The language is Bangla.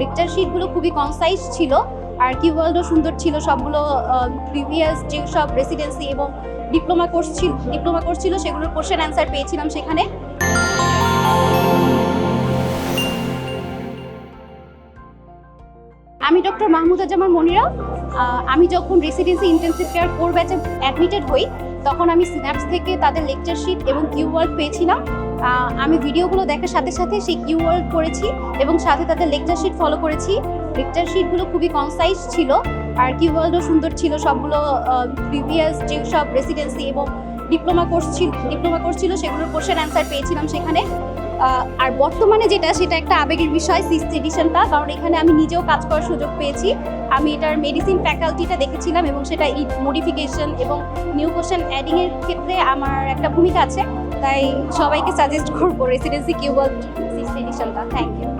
লেকচার শিটগুলো খুবই কনসাইজ ছিল, আর কিওয়ার্ডও সুন্দর ছিল। সবগুলো প্রিভিয়াস যে সব রেসিডেন্সি এবং ডিপ্লোমা কোর্স ছিল সেগুলোর কোশ্চেন অ্যান্সার পেয়েছিলাম সেখানে। আমি ডক্টর মাহমুদা জামান মনিরা। আমি যখন রেসিডেন্সি ইন্টেনসিভ কেয়ার কোর ব্যাচে অ্যাডমিটেড হই তখন আমি সিন্যাপস থেকে তাদের লেকচার শিট এবং কিওয়ার্ড পেয়েছিলাম। আমি ভিডিওগুলো দেখার সাথে সাথে সেই কিওয়ার্ড পড়েছি এবং সাথে তাদের লেকচার শিট ফলো করেছি। লেকচার শিটগুলো খুবই কনসাইজ ছিল, আর কিওয়ার্ডও সুন্দর ছিল। সবগুলো প্রিভিয়াস যে সব রেসিডেন্সি এবং ডিপ্লোমা কোর্স ছিল সেগুলোর কোশ্চেন অ্যান্সার পেয়েছিলাম সেখানে। আর বর্তমানে সেটা একটা আবেগের বিষয় 6th এডিশনটা, কারণ এখানে আমি নিজেও কাজ করার সুযোগ পেয়েছি। আমি এটার মেডিসিন ফ্যাকাল্টিটা দেখেছিলাম এবং সেটা মডিফিকেশন এবং নিউ কোশ্চেন অ্যাডিংয়ের ক্ষেত্রে আমার একটা ভূমিকা আছে। তাই সবাইকে সাজেস্ট করবো রেসিডেন্সি কিওয়ার্ড 6th এডিশনটা। Thank you.